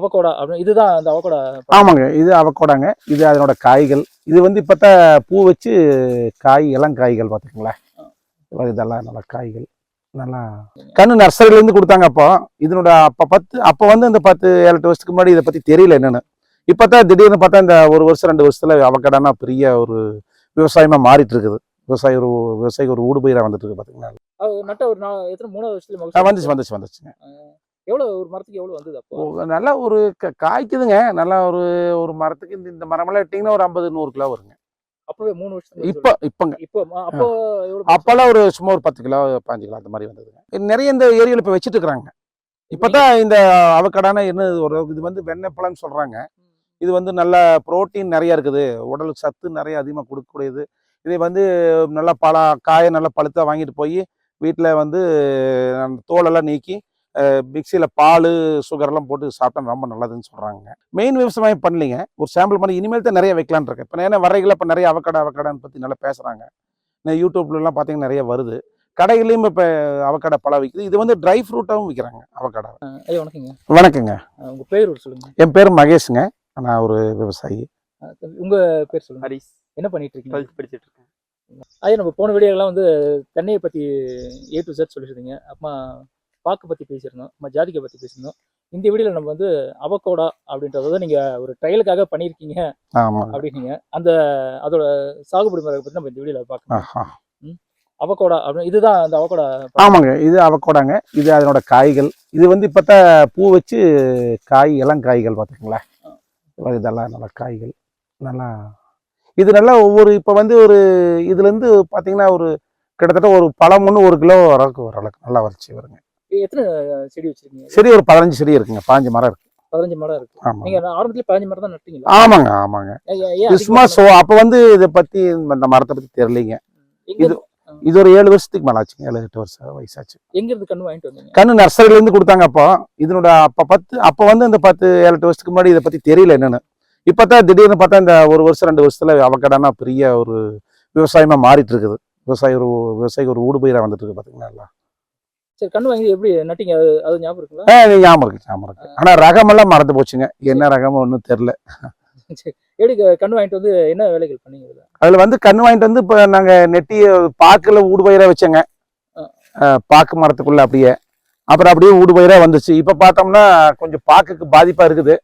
Avocado அப்படின்னு இதுதான் அந்த அவகோடா. ஆமாங்க, இது அவகோடாங்க. இது அதனோட காய்கள். இது வந்து இப்போதான் பூ வச்சு இளங்காய்கள் பார்த்துக்குங்களா. இதெல்லாம் நல்லா காய்கள் நல்லா கண்ணு நர்சரியிலேருந்து கொடுத்தாங்க. இதனோட அப்போ வந்து இந்த 10-7 வருஷத்துக்கு முன்னாடி இதை பற்றி தெரியல என்னென்னு. இப்போ தான் திடீர்னு பார்த்தா இந்த 1 வருஷம் 2 வருஷத்தில் அவகோடானா பெரிய ஒரு விவசாயமாக மாறிட்டு இருக்குது. விவசாயிக்கு ஒரு ஊடுபயிராக வந்துட்டு இருக்கு பார்த்தீங்களா. நட்ட ஒரு எத்தனை 3 வருஷத்துல வந்துச்சுங்க. எவ்வளவு ஒரு மரத்துக்கு எவ்வளவு வந்தது அப்போ? நல்லா ஒரு காய்க்குதுங்க. நல்லா ஒரு மரத்துக்கு இந்த மரமெல்லாம் எடுத்தீங்கன்னா ஒரு 50-100 கிலோ வருங்க. அப்பவே 3 வருஷம் இப்போங்க அப்போ அப்போல்லாம் ஒரு சும்மா ஒரு 10 கிலோ 5 கிலோ அந்த மாதிரி வந்ததுங்க. நிறைய இந்த ஏரியாவில் இப்போ வச்சுட்டு இருக்கிறாங்க. இப்போதான் இந்த அவகோடானா என்ன இது வந்து வெண்ணெய் சொல்றாங்க. இது வந்து நல்ல புரோட்டீன் நிறைய இருக்குது, உடலுக்கு சத்து நிறைய அதிகமாக கொடுக்கக்கூடியது. இதை வந்து நல்லா காயை நல்லா பழுத்தா வாங்கிட்டு போய் வீட்டில் வந்து தோலெல்லாம் நீக்கி மிக்சியில் பால் சுகர்லாம் போட்டு சாப்பிட்டா ரொம்ப நல்லதுன்னு சொல்கிறாங்க. மெயின் விவசாயம் பண்ணலிங்க, ஒரு சாம்பிள் பண்ணி இனிமேல் தான் நிறைய வைக்கலான்னு இருக்கேன். இப்போ ஏன்னா வரைகளை இப்போ நிறைய அவகோடான்னு பற்றி நல்லா பேசுகிறாங்க. யூடியூப்லாம் பார்த்தீங்கன்னா நிறைய வருது. கடைகளையும் இப்போ அவகோடா பழம் விற்குது. இது வந்து ட்ரை ஃப்ரூட்டாகவும் விற்கிறாங்க அவகோடா. ஐயா வணக்கங்க. வணக்கங்க. உங்கள் பேர் சொல்லுங்கள். என் பேர் மகேஷுங்க. நான் ஒரு விவசாயி. உங்கள் பேர் சொல்லுங்கள். ஹரிஸ். என்ன பண்ணிட்டு இருக்கீங்க? படிச்சுட்டு இருக்கேன். ஐயா நம்ம போன வீடியோலாம் வந்து தென்னையை பற்றி A to Z சொல்லியிருந்தீங்க. அப்புறமா பாக்கு பற்றி பேசியிருந்தோம், நம்ம ஜாதிக்கை பற்றி பேசியிருந்தோம். இந்த வீடியோவில் நம்ம வந்து அவகோடா அப்படின்றத நீங்கள் ஒரு ட்ரையலுக்காக பண்ணியிருக்கீங்க அப்படின்னீங்க. அதோட சாகுபடி முறை பற்றி நம்ம இந்த வீடியோவில் பார்க்கலாம். அவகோடா அப்படின்னு இதுதான் அந்த அவகோடா. ஆமாங்க, இது அவகோடாங்க. இது அதனோட காய்கள். இது வந்து இப்போதான் பூ வச்சு இளங்காய்கள் பார்த்துக்குங்களா. இதெல்லாம் நல்லா காய்கள் நல்லா இது நல்லா இப்போ வந்து ஒரு இதுலேருந்து பார்த்தீங்கன்னா ஒரு கிட்டத்தட்ட ஒரு பழம் 1 கிலோ ஓரளவுக்கு நல்லா வளர்ச்சி வருங்க. எத்தனை செடி வச்சிருக்கீங்க? செடி ஒரு 15 செடி இருக்குங்க. 15 மரம் இருக்கு. 15 மரம் இருக்கு. நீங்க ஆரம்பத்துல 15 மரம் தான் நட்டீங்களா? ஆமாங்க. அப்போ வந்து இதை பத்தி இந்த மரத்தை பத்தி தெரியலீங்க. இது ஒரு 7 வருஷத்துக்கு மேல ஆச்சுங்க. 7-8 வருஷம் வயசாச்சு. எங்க இருந்து கண்ணு வாங்கிட்டு வந்தீங்க? கண்ணு நர்சரியில இருந்து கொடுத்தாங்க. இதனோட அப்போ வந்து இந்த 10-7 வருஷத்துக்கு முன்னாடி இதை பத்தி தெரியல என்னன்னு. இப்போதான் திடீர்னு பார்த்தா இந்த 1 வருஷம் 2 வருஷத்துல அவகோடானா பெரிய ஒரு விவசாயமா மாறிட்டு இருக்குது. விவசாயிக்கு ஒரு ஊடுபயிராக வந்துட்டு இருக்கு பார்த்தீங்களா. சரி, கண்ணு வாங்கி எப்படி நட்டீங்க? அது ஞாபகம் இருக்குங்களா? ஞாபகம் இருக்கு. ஆனா ரகமெல்லாம் மறந்து போச்சுங்க. என்ன ரகமும் ஒன்றும் தெரியல. எப்படி கண்ணு வாங்கிட்டு வந்து என்ன வேலைகள் பண்ணீங்க? அதுல வந்து கண்ணு வாங்கிட்டு வந்து இப்போ நாங்க நெட்டி பாக்குல ஊடுபயிரா வச்சோங்க. பாக்கு மரத்துக்குள்ள அப்படியே ஊடுபயிரா வந்துச்சு. இப்ப பார்த்தோம்னா கொஞ்சம் பாக்குக்கு பாதிப்பா இருக்குது.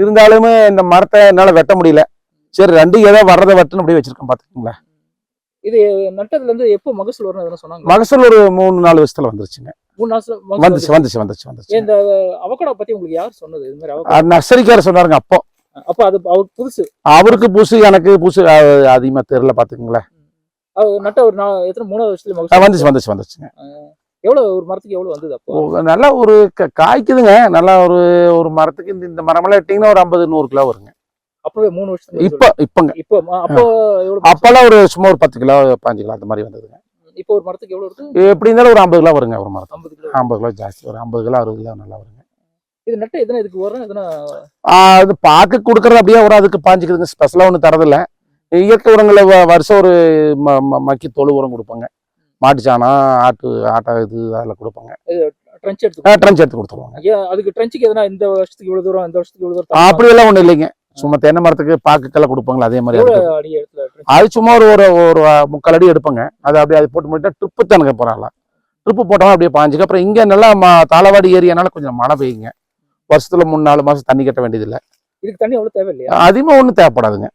இருந்தாலுமே இந்த மரத்தை என்னால வெட்ட முடியல. சரி, 2 ஏதோ வர்றதை வெட்டுன்னு அப்படியே வச்சிருக்கேன் பாத்துக்கீங்களா. இது நட்டதுல இருந்து எப்போ மகசூல் வரும் சொன்னாங்க? மகசூல் ஒரு 3-4 வருஷத்துல வந்துருச்சுங்க. 3 வருஷம் வந்துச்சு. இந்த அவகோடா பத்தி உங்களுக்கு யார் சொன்னது? இது மாதிரி நர்சரிக்கார சொன்னாருங்க. அப்போ அது புதுசு. அவருக்கு புதுசு, எனக்கு புதுசு அதிகமா தெரியல பாத்துக்கீங்களா. நட்ட ஒரு எத்தனை 3 வருஷத்துல வந்துச்சுங்க. எவ்வளவு ஒரு மரத்துக்கு எவ்வளவு வந்தது அப்போ? நல்லா ஒரு காய்க்குதுங்க. நல்லா ஒரு மரத்துக்கு இந்த மரமெல்லாம் எடுத்தீங்கன்னா ஒரு 50-100 கிலோ வருங்க. அப்பவே 3 வருஷம். அப்பெல்லாம் ஒரு சும்மா ஒரு 10 கிலோ 5 கிலோ அந்த மாதிரி வந்ததுங்க. இப்போ ஒரு மரத்துக்கு எவ்வளவு இருக்கு? எப்படி இருந்தாலும் ஒரு 50 கிலோ வருங்க. ஒரு மரத்துக்கு 50 கிலோ ஜாஸ்தி, ஒரு 50 கிலோ 60 கிலோ நல்லா வருங்க. இது நட்டு எத்தனை இதுக்கு வரும்? அது பாக்கு கொடுக்கறது அப்படியே வரும். அதுக்கு பாஞ்சுக்குதுங்க. ஸ்பெஷலா ஒன்றும் தரதில்லை. இயற்கை உரங்களை வருஷம் ஒரு மக்கி தொழு உரம் கொடுப்பாங்க. மாட்டுச்சாணம், ஆட்டா இது அதில் கொடுப்பாங்க. ட்ரென்ச் எடுத்து கொடுத்துருவாங்க. அதுக்கு ட்ரென்ச்சுக்கு எதனா இந்த வருஷத்துக்கு இவ்வளவு தூரம், இந்த வருஷத்துக்கு இவ்வளவு தூரம் அப்படியெல்லாம் ஒன்றும் இல்லைங்க. சும்மா தென்னை மரத்துக்கு பாக்குக்கெல்லாம் கொடுப்பாங்களா அதே மாதிரி. அது சும்மா ஒரு 3/4 அடி எடுப்பாங்க. அது போட்டு முடிட்டா ட்ரிப்பு தானுங்க போறாங்களா. ட்ரிப்பு போட்டோம் அப்படியே பாஞ்சுக்கு. அப்புறம் இங்க நல்லா தாளவாடி ஏரியானால கொஞ்சம் மழை பெய்யுங்க. வருஷத்துல 3-4 மாசம் தண்ணி கட்ட வேண்டியதில்லை. இதுக்கு தண்ணி எவ்வளவு தேவை இல்லையா? அதிகமா ஒன்றும் தேவைப்படாதுங்க.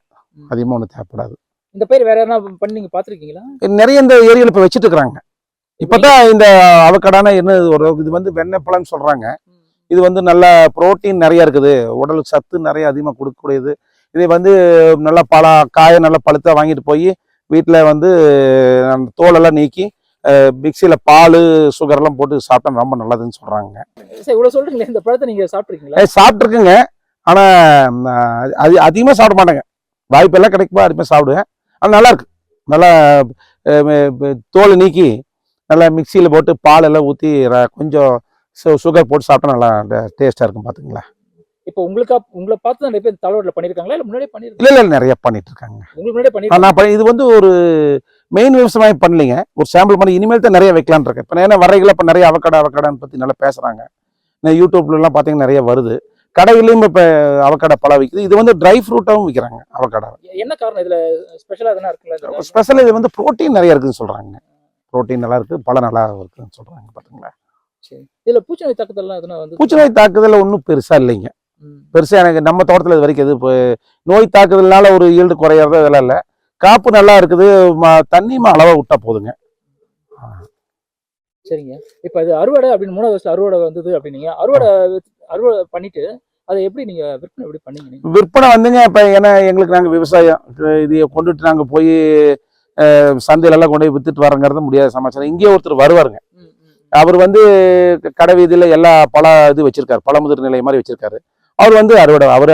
இந்த பயிர் வேற என்ன பண்ணி நீங்க பாத்துருக்கீங்களா? நிறைய இந்த ஏரியாவில் இப்போ வச்சுட்டு இருக்கிறாங்க. இப்போதான் இந்த அவகோடானா என்ன இது வந்து வெண்ணெய் சொல்றாங்க. இது வந்து நல்ல புரோட்டீன் நிறைய இருக்குது, உடலுக்கு சத்து நிறைய அதிகமாக கொடுக்கக்கூடியது. இதை வந்து நல்லா காயை நல்லா பழுத்தா வாங்கிட்டு போய் வீட்டில் வந்து தோலெல்லாம் நீக்கி மிக்சியில் பால் சுகர்லாம் போட்டு சாப்பிட்டா ரொம்ப நல்லதுன்னு சொல்றாங்க. இவ்வளவு சொல்றீங்களே, இந்த பழத்தை நீங்க சாப்பிட்ருக்கீங்களா? சாப்பிட்ருக்குங்க. ஆனா அது அதிகமாக சாப்பிட மாட்டேங்க. வாய்ப்பெல்லாம் கிடைக்குமா அதிகமாக சாப்பிடுவேன். அது நல்லா இருக்கு. நல்லா தோலை நீக்கி நல்லா மிக்சியில் போட்டு பால் எல்லாம் ஊற்றி கொஞ்சம் சுகர் போட்டு சாப்பிட்டா நல்லா டேஸ்டா இருக்கும் பாத்துங்களா. இப்போ உங்களை பார்த்து நிறைய பேர் தலைவரில் பண்ணியிருக்காங்களா? இல்லை முன்னாடியே பண்ணிருக்காங்க? இல்லை நிறைய பண்ணிட்டு இருக்காங்க. உங்களுக்கு முன்னாடியே பண்ணி இது வந்து ஒரு மெயின் விவசாயம் பண்ணலிங்க, ஒரு சாம்பிள் பண்ணி இனிமேல் தான் நிறைய வைக்கலான்னு இருக்கேன். இப்போ ஏன்னா வரைகளை இப்போ நிறைய அவகோடான்னு பற்றி நல்லா பேசுகிறாங்க. யூடியூப்லாம் பார்த்தீங்கன்னா நிறைய வருது. கடையிலையும் இப்போ அவக்காடோ பழம் விற்குது. இது வந்து ட்ரை ஃப்ரூட்டாகவும் விற்கிறாங்க அவக்காடோ. என்ன காரணம் இதுல ஸ்பெஷலா எதனா இருக்குல்ல? ஸ்பெஷல் இது வந்து ப்ரோட்டீன் நிறைய இருக்குதுன்னு சொல்கிறாங்க. ப்ரோட்டீன் நல்லா இருக்குது, பழம் நல்லா இருக்குதுன்னு சொல்கிறாங்க. பார்த்தீங்களா? சரி. இதுல பூச்சி நோய் தாக்குதல்லாம் எதனா வந்து? பூச்சி நோய் தாக்குதல் ஒன்றும் பெருசாக இல்லைங்க. ம். பெருசாக எனக்கு நம்ம தோட்டத்தில் இது வரைக்கும் எது இப்போ நோய் தாக்குதல்னால ஒரு ஈல்டு குறையிறது இதெல்லாம் இல்லை. காப்பு நல்லா இருக்குது, தண்ணியுமா அளவாக விட்டா போதுங்க. சரிங்க. இப்ப இது அறுவடை அப்படின்னு 3வது வருஷம் அறுவடை வந்தது அப்படின்னீங்க. அறுவடை பண்ணிட்டு அதை எப்படி நீங்க விற்பனை எப்படி பண்ணீங்க நீங்க? விற்பனை வந்துங்க இப்போ ஏன்னா எங்களுக்கு நாங்கள் விவசாயம் இதை கொண்டுட்டு நாங்கள் போய் சந்தையிலெல்லாம் கொண்டு போய் வித்துட்டு வரங்கிறது முடியாத சமாச்சாரம். இங்கேயே ஒருத்தர் வருவாருங்க. ம், ம். அவர் வந்து கடை வீதியில் எல்லா பல இது வச்சிருக்காரு, பழமுதிர் நிலை மாதிரி வச்சிருக்காரு. அவர் வந்து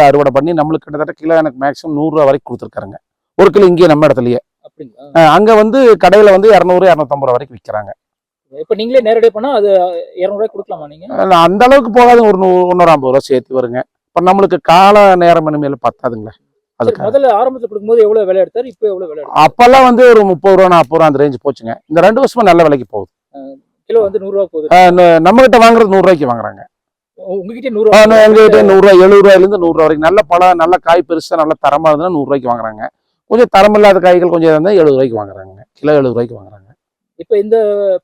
அறுவடை பண்ணி நம்மளுக்கு கிட்டத்தட்ட கிலோ எனக்கு மேக்ஸிமம் 100 ரூபா வரைக்கும் கொடுத்துருக்காருங்க. ஒரு கிலோ இங்கே நம்ம இடத்துலயே. அப்படிங்களா? அங்கே வந்து கடையில் வந்து 200 250 ரூபா வரைக்கும் விற்கிறாங்க. இப்ப நீங்களே நேரடியா பண்ணா அது 200 ரூபாய் கொடுக்கலாமா நீங்க? அந்த அளவுக்கு போகாது, ஒரு 150 ரூபா சேர்த்து வருங்க. இப்போ நம்மளுக்கு கால நேரம் இனிமேல் பத்தாதுங்களா. சரி, முதல்ல ஆரம்பத்துல கொடுக்கும்போது எவ்வளவு விலை எடுத்தாரு, இப்போ எவ்வளவு விலை எடுத்தாரு? அப்பெல்லாம் வந்து ஒரு 30 ரூபா 40 ரூபா அந்த ரேஞ்சு போச்சுங்க. இந்த 2 வருஷமா நல்ல விலைக்கு போகுது. கிலோ வந்து 100 ரூபாய் போகுது. நம்ம கிட்ட வாங்குறது 100 ரூபாய்க்கு வாங்குறாங்க. உங்ககிட்ட 100 ரூபாய்? எங்ககிட்ட 100 ரூபாய் 70 ரூபாயிலிருந்து 100 ரூபா வரைக்கும் நல்ல பழம், நல்ல காய் பெருசா நல்ல தரமா இருந்தா 100 ரூபாய்க்கு வாங்குறாங்க. கொஞ்சம் தரமில்லாத காய்கள் கொஞ்சம் இருந்தா 70 ரூபாய்க்கு வாங்குறாங்க. கிலோ 70 ரூபாய்க்கு வாங்குறாங்க. இப்ப இந்த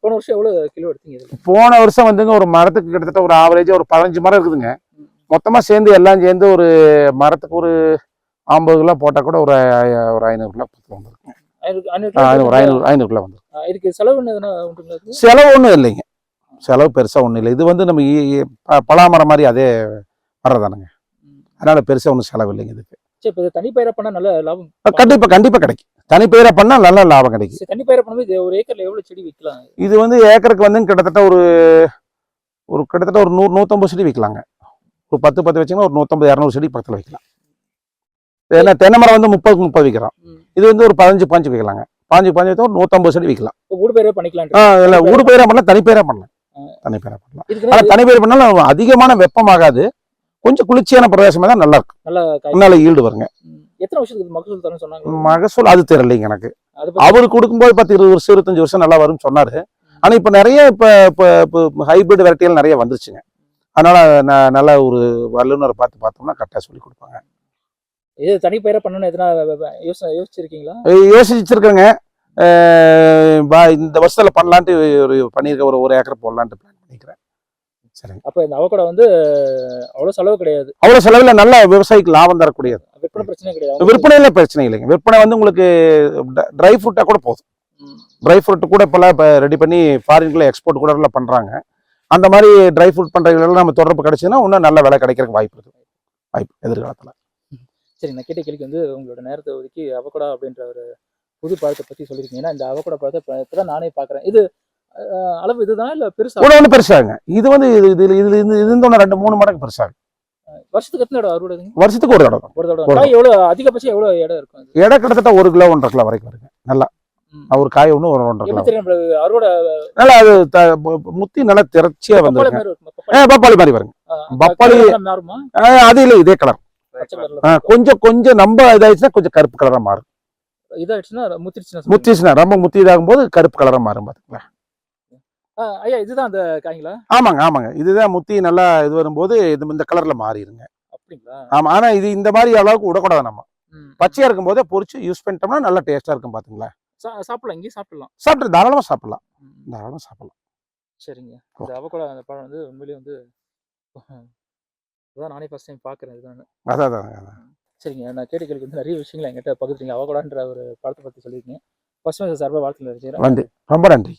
போன வருஷம் எவ்வளவு கிலோ எடுத்தீங்க இதுல? போன வருஷம் வந்துங்க ஒரு மரத்துக்கு கிட்டத்தட்ட ஒரு ஆவரேஜா ஒரு 15 மரம் இருக்குதுங்க. மொத்தமா சேர்ந்து எல்லாம் சேர்ந்து ஒரு மரத்துக்கு ஒரு 50 கிலோ போட்டா கூட ஒரு 500 கிலோ வந்துருக்குங்க. 500 கிலோ வந்து. இதுக்கு செலவு எதுனா உண்டுங்களா? செலவு ஒன்றும் இல்லைங்க. செலவு பெருசா ஒன்றும் இல்லை. இது வந்து நம்ம பலாமரம் மாதிரி அதே வர்றதானுங்க. அதனால பெருசா ஒன்றும் செலவு இல்லைங்க இதுக்கு. சரி, இப்ப தனிப்பயிரா பண்ணா நல்ல லாபம்? கண்டிப்பா கிடைக்கும். தனிப்பயிரா பண்ணா நல்ல லாபம் கிடைக்கும். சரி, தனிப்பயிரா பண்ணும்போது ஒரு ஏக்கர்ல எவ்வளவு செடி வைக்கலாம்? இது வந்து ஏக்கருக்கு வந்து கிட்டத்தட்ட ஒரு 100 150 செடி வைக்கலாங்க. ஒரு 10 வச்சீங்கன்னா ஒரு 150 200 செடி பக்கத்தில் வைக்கலாம். ஏன்னா தென்னை மரம் வந்து 30 வைக்கிறோம். இது வந்து ஒரு 15 வைக்கலாங்க. 15 வச்சா ஒரு 150 செடி வைக்கலாம். ஊடு பயிரா பண்ணிக்கலாம்? இல்லை, ஊடு பயிரா பண்ணலாம், தனிப்பயிரா பண்ணலாம். ஆனால் தனிப்பயிர் பண்ணாலும் அதிகமான வெப்பமாகாது, கொஞ்சம் குளிர்ச்சியான பிரதேசமா தான் நல்லா இருக்கும். நல்ல ஈல்டு வருங்க. எத்தனை வருஷத்துக்கு மகசூல் தரணும் சொன்னாங்க? மகசூல் அது தெரியலைங்க எனக்கு. அவரு கொடுக்கும்போது 10 20 வருஷம் 25 வருஷம் நல்லா வரும்னு சொன்னாரு. ஆனா இப்ப நிறைய ஹைபிரிட் வெரைட்டிகள் நிறைய வந்துருச்சுங்க. அதனால நல்ல ஒரு வல்லுநரை பார்த்தோம்னா கரெக்டா சொல்லி கொடுப்பாங்க. இது தனிப்பயிரா பண்ணணும் எதனா யோசிச்சிருக்கீங்களா? யோசிச்சிருக்கேங்க. இந்த வருஷத்துல பண்ணலான்ட்டு பண்ணியிருக்க ஒரு ஏக்கர் போடலான்ட்டு பிளான் பண்ணிக்கிறேன். சரிங்க. அப்ப இந்த அவகோடா வந்து அவ்வளவு செலவு கிடையாது. அவ்வளவு செலவுல நல்ல விவசாயிக்கு லாபம் தரக்கூடியது. விற்பனை பிரச்சனை கிடையாது. விற்பனையில பிரச்சனை இல்லைங்க. விற்பனை வந்து உங்களுக்கு ட்ரை ஃப்ரூட்டா கூட போதும். ட்ரை ஃப்ரூட் கூட இப்பெல்லாம் ரெடி பண்ணி ஃபாரின்குள்ள எக்ஸ்போர்ட் கூட பண்றாங்க. அந்த மாதிரி ட்ரை ஃப்ரூட் பண்றவங்களெல்லாம் நம்ம தொடர்பு கிடைச்சதுன்னா இன்னும் நல்ல விலை கிடைக்கிறதுக்கு வாய்ப்பு எதிர்காலத்துல. சரி, நான் கேட்ட கேள்விக்கு வந்து உங்களோட நேரத்தை ஒதுக்கி அவகோடா அப்படின்ற ஒரு புது பழத்தை பத்தி சொல்லியிருக்கீங்க. ஏன்னா இந்த அவகோடா பழத்தை இப்பதான் நானே பாக்குறேன். இது அளவு இதுதான் இல்ல பெருசா? ஒண்ணு பெருசாங்க. இது வந்து இது 2-3 மடங்கு பெருசாகும். வருஷத்துக்கு எத்தனை இடம் அறுவடை? வருஷத்துக்கு ஒரு இடம். எவ்வளவு அதிகபட்சம் எவ்வளவு இடம் இருக்கும்? இடம் கிட்டத்தட்ட 1 கிலோ 1.5 கிலோ வரைக்கும் வருங்க. நல்லா ஒரு காய் ஒண்ணு 1.5 கிலோ. அறுவடை நல்லா அது முத்தி நல்லா திரட்சியா வந்து பப்பாளி மாதிரி வருங்க. பப்பாளி அது இல்ல, இதே கலர். கொஞ்சம் நம்ம இதாயிடுச்சுன்னா கொஞ்சம் கருப்பு கலரா மாறும். இதாயிடுச்சுன்னா முத்திச்சுன்னா ரொம்ப முத்தி இதாகும் போது கருப்பு கலரா மாறும். பாத்துக்கலாம். ஐயா, இதுதான் அந்த காய்ங்களா? ஆமாங்க. இதுதான் முத்தி நல்லா இது வரும்போது இந்த கலர்ல மாறிடுங்க. அப்படிங்களா? ஆமா. ஆனா இது இந்த மாதிரி அளவுக்கு விடக்கூடாது. நம்ம பச்சையா இருக்கும் போதே பொரிச்சு யூஸ் பண்ணிட்டோம்னா நல்லா டேஸ்டா இருக்கும். பாத்தீங்களா? சாப்பிடலாம், இங்கே சாப்பிடலாம். தாராளமா சாப்பிடலாம். சரிங்க. இந்த அவகோடா அந்த பழம் வந்து உண்மையிலேயே வந்து அதான் நானே ஃபர்ஸ்ட் டைம் பாக்குறேன். இதுதான். அதான். சரிங்க, நான் கேட்ட கேள்விக்கு வந்து நிறைய விஷயங்களை என்கிட்ட பகிர்ந்தீங்க. அவகோடான்ற ஒரு பழத்தை பத்தி சொல்லியிருக்கீங்க. ஃபர்ஸ்ட் சார்பாக வாழ்த்து. ரொம்ப நன்றி.